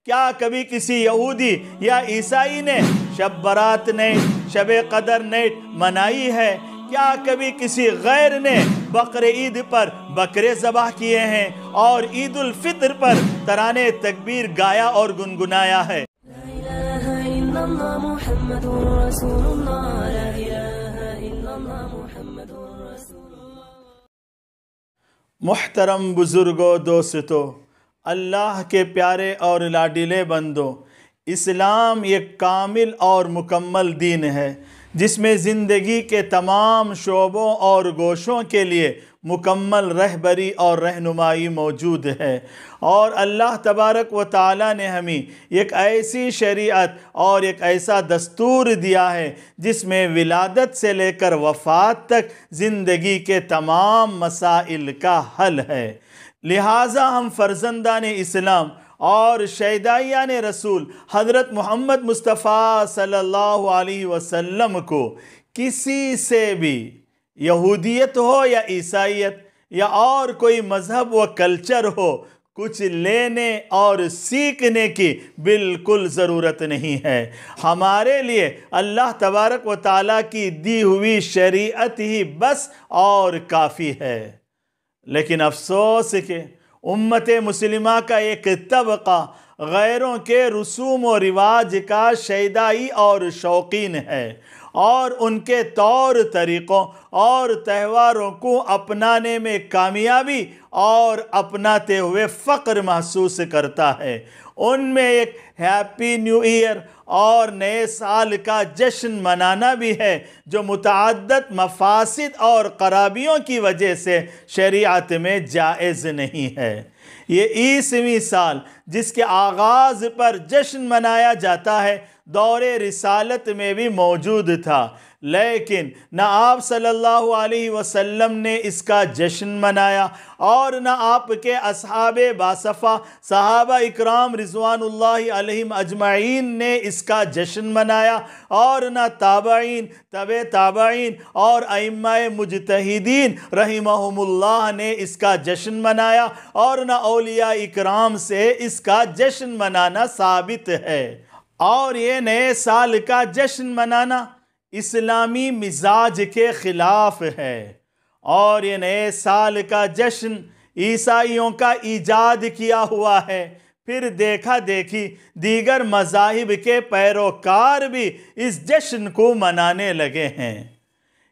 کیا کبھی کسی یہودی یا عیسائی نے شب برات نائٹ، شب قدر نائٹ منائی ہے؟ کیا کبھی کسی غیر نے بقر عید پر بکرے ذبح کیے ہیں اور عید الفطر پر ترانے تکبیر گایا اور گنگنایا ہے؟ محترم بزرگوں، دوستو، اللہ کے پیارے اور لاڈلے بندوں، اسلام ایک کامل اور مکمل دین ہے جس میں زندگی کے تمام شعبوں اور گوشوں کے لیے مکمل رہبری اور رہنمائی موجود ہے، اور اللہ تبارک و تعالی نے ہمیں ایک ایسی شریعت اور ایک ایسا دستور دیا ہے جس میں ولادت سے لے کر وفات تک زندگی کے تمام مسائل کا حل ہے۔ لہٰذا ہم فرزندان اسلام اور شیدائیان رسول حضرت محمد مصطفیٰ صلی اللہ علیہ وسلم کو کسی سے بھی یہودیت ہو یا عیسائیت یا اور کوئی مذہب و کلچر ہو کچھ لینے اور سیکھنے کی بالکل ضرورت نہیں ہے۔ ہمارے لیے اللہ تبارک و تعالیٰ کی دی ہوئی شریعت ہی بس اور کافی ہے۔ لیکن افسوس کہ امت مسلمہ کا ایک طبقہ غیروں کے رسوم و رواج کا شیدائی اور شوقین ہے، اور ان کے طور طریقوں اور تہواروں کو اپنانے میں کامیابی اور اپناتے ہوئے فخر محسوس کرتا ہے۔ ان میں ایک ہیپی نیو ایئر اور نئے سال کا جشن منانا بھی ہے جو متعدد مفاسد اور خرابیوں کی وجہ سے شریعت میں جائز نہیں ہے۔ یہ 20ویں سال جس کے آغاز پر جشن منایا جاتا ہے دور رسالت میں بھی موجود تھا، لیکن نہ آپ صلی اللہ علیہ وسلم نے اس کا جشن منایا اور نہ آپ کے اصحاب باصفہ صحابہ اکرام رضوان اللہ علیہم اجمعین نے اس کا جشن منایا، اور نہ تابعین، تبع تابعین اور ائمہ مجتہدین رحمہم اللہ نے اس کا جشن منایا، اور نہ اولیاء اکرام سے اس کا جشن منانا ثابت ہے۔ اور یہ نئے سال کا جشن منانا اسلامی مزاج کے خلاف ہے، اور یہ نئے سال کا جشن عیسائیوں کا ایجاد کیا ہوا ہے۔ پھر دیکھا دیکھی دیگر مذاہب کے پیروکار بھی اس جشن کو منانے لگے ہیں۔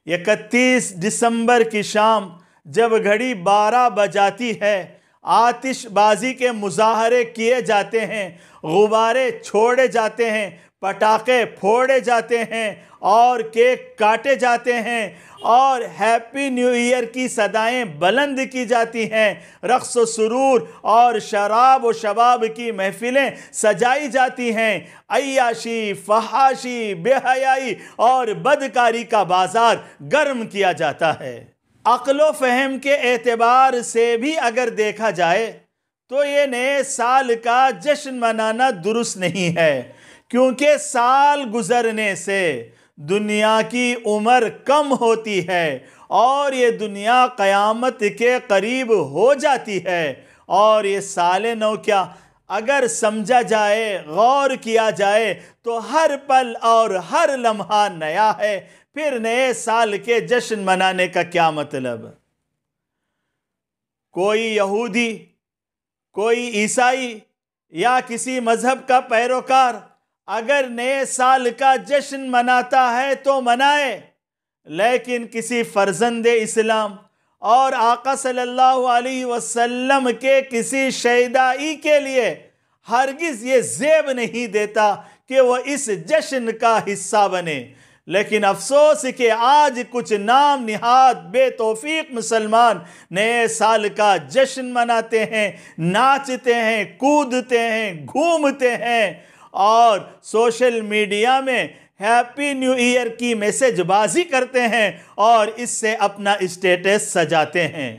31 دسمبر کی شام جب گھڑی 12 بجاتی ہے، آتش بازی کے مظاہرے کیے جاتے ہیں، غبارے چھوڑے جاتے ہیں، پٹاخے پھوڑے جاتے ہیں اور کیک کاٹے جاتے ہیں، اور ہیپی نیو ایئر کی صدائیں بلند کی جاتی ہیں، رقص و سرور اور شراب و شباب کی محفلیں سجائی جاتی ہیں، عیاشی، فحاشی، بے حیائی اور بدکاری کا بازار گرم کیا جاتا ہے۔ عقل و فہم کے اعتبار سے بھی اگر دیکھا جائے تو یہ نئے سال کا جشن منانا درست نہیں ہے، کیونکہ سال گزرنے سے دنیا کی عمر کم ہوتی ہے اور یہ دنیا قیامت کے قریب ہو جاتی ہے، اور یہ سال نو کیا اگر سمجھا جائے، غور کیا جائے تو ہر پل اور ہر لمحہ نیا ہے۔ پھر نئے سال کے جشن منانے کا کیا مطلب؟ کوئی یہودی، کوئی عیسائی یا کسی مذہب کا پیروکار اگر نئے سال کا جشن مناتا ہے تو منائے، لیکن کسی فرزند اسلام اور آقا صلی اللہ علیہ وسلم کے کسی شیدائی کے لیے ہرگز یہ زیب نہیں دیتا کہ وہ اس جشن کا حصہ بنے۔ لیکن افسوس کہ آج کچھ نام نہاد بے توفیق مسلمان نئے سال کا جشن مناتے ہیں، ناچتے ہیں، کودتے ہیں، گھومتے ہیں، اور سوشل میڈیا میں ہیپی نیو ایئر کی میسج بازی کرتے ہیں اور اس سے اپنا اسٹیٹس سجاتے ہیں۔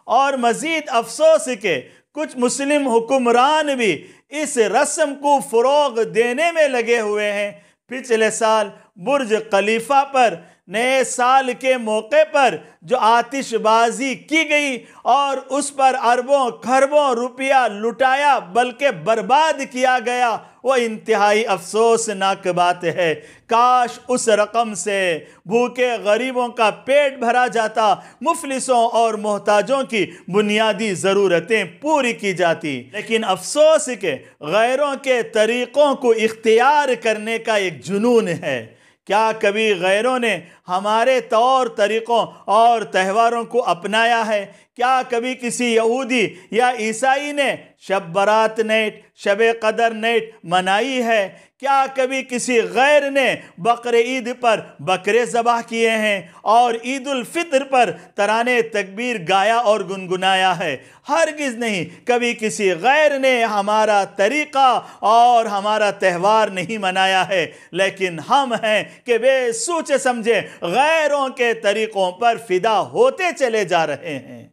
اور مزید افسوس کہ کچھ مسلم حکمران بھی اس رسم کو فروغ دینے میں لگے ہوئے ہیں۔ پچھلے سال برج خلیفہ پر نئے سال کے موقع پر جو آتش بازی کی گئی اور اس پر اربوں کھربوں روپیہ لٹایا بلکہ برباد کیا گیا، وہ انتہائی افسوسناک بات ہے۔ کاش اس رقم سے بھوکے غریبوں کا پیٹ بھرا جاتا، مفلسوں اور محتاجوں کی بنیادی ضرورتیں پوری کی جاتی، لیکن افسوس کہ غیروں کے طریقوں کو اختیار کرنے کا ایک جنون ہے۔ کیا کبھی غیروں نے ہمارے طور طریقوں اور تہواروں کو اپنایا ہے؟ کیا کبھی کسی یہودی یا عیسائی نے شب برات نیٹ، شب قدر نیٹ منائی ہے؟ کیا کبھی کسی غیر نے بقر عید پر بکرے ذبح کیے ہیں اور عید الفطر پر ترانے تکبیر گایا اور گنگنایا ہے؟ ہرگز نہیں۔ کبھی کسی غیر نے ہمارا طریقہ اور ہمارا تہوار نہیں منایا ہے، لیکن ہم ہیں کہ بے سوچ سمجھے غیروں کے طریقوں پر فدا ہوتے چلے جا رہے ہیں،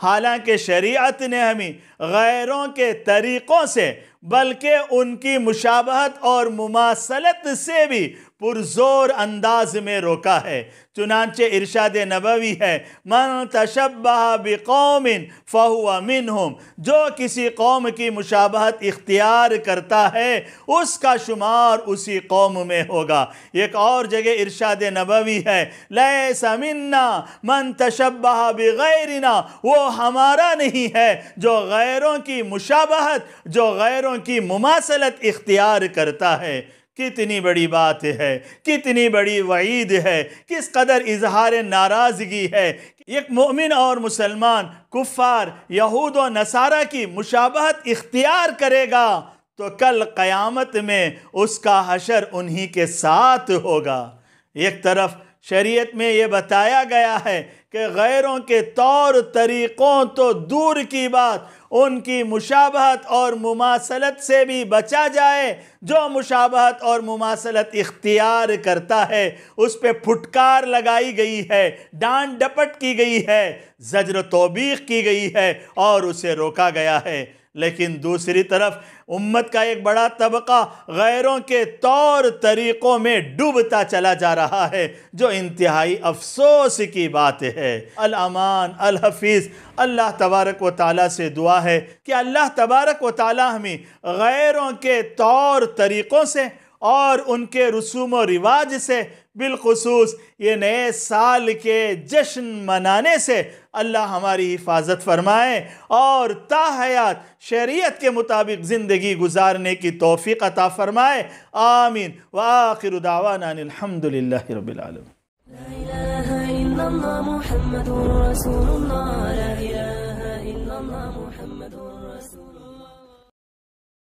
حالانکہ شریعت نے ہمیں غیروں کے طریقوں سے بلکہ ان کی مشابہت اور مماثلت سے بھی پرزور انداز میں روکا ہے۔ چنانچہ ارشاد نبوی ہے، من تشبہ بقوم فہو منہم، جو کسی قوم کی مشابہت اختیار کرتا ہے اس کا شمار اسی قوم میں ہوگا۔ ایک اور جگہ ارشاد نبوی ہے، لیس منا من تشبہ بغیرنا، وہ ہمارا نہیں ہے جو غیروں کی مشابہت، جو غیروں کی مماثلت اختیار کرتا ہے۔ کتنی بڑی بات ہے، کتنی بڑی وعید ہے، کس قدر اظہار ناراضگی ہے۔ ایک مومن اور مسلمان کفار یہود و نصارہ کی مشابہت اختیار کرے گا تو کل قیامت میں اس کا حشر انہی کے ساتھ ہوگا۔ ایک طرف شریعت میں یہ بتایا گیا ہے کہ غیروں کے طور طریقوں تو دور کی بات، ان کی مشابہت اور مماثلت سے بھی بچا جائے۔ جو مشابہت اور مماثلت اختیار کرتا ہے اس پہ پھٹکار لگائی گئی ہے، ڈانٹ ڈپٹ کی گئی ہے، زجر توبیخ کی گئی ہے اور اسے روکا گیا ہے۔ لیکن دوسری طرف امت کا ایک بڑا طبقہ غیروں کے طور طریقوں میں ڈوبتا چلا جا رہا ہے، جو انتہائی افسوس کی بات ہے۔ الامان الحفیظ اللہ تبارک و تعالیٰ سے دعا ہے کہ اللہ تبارک و تعالیٰ ہمیں غیروں کے طور طریقوں سے اور ان کے رسوم و رواج سے، بالخصوص یہ نئے سال کے جشن منانے سے اللہ ہماری حفاظت فرمائے اور تا حیات شریعت کے مطابق زندگی گزارنے کی توفیق عطا فرمائے۔ آمین۔ وآخر دعوانا ان الحمدللہ رب العالمین۔ لا إله إلا الله محمد رسول الله، لا إله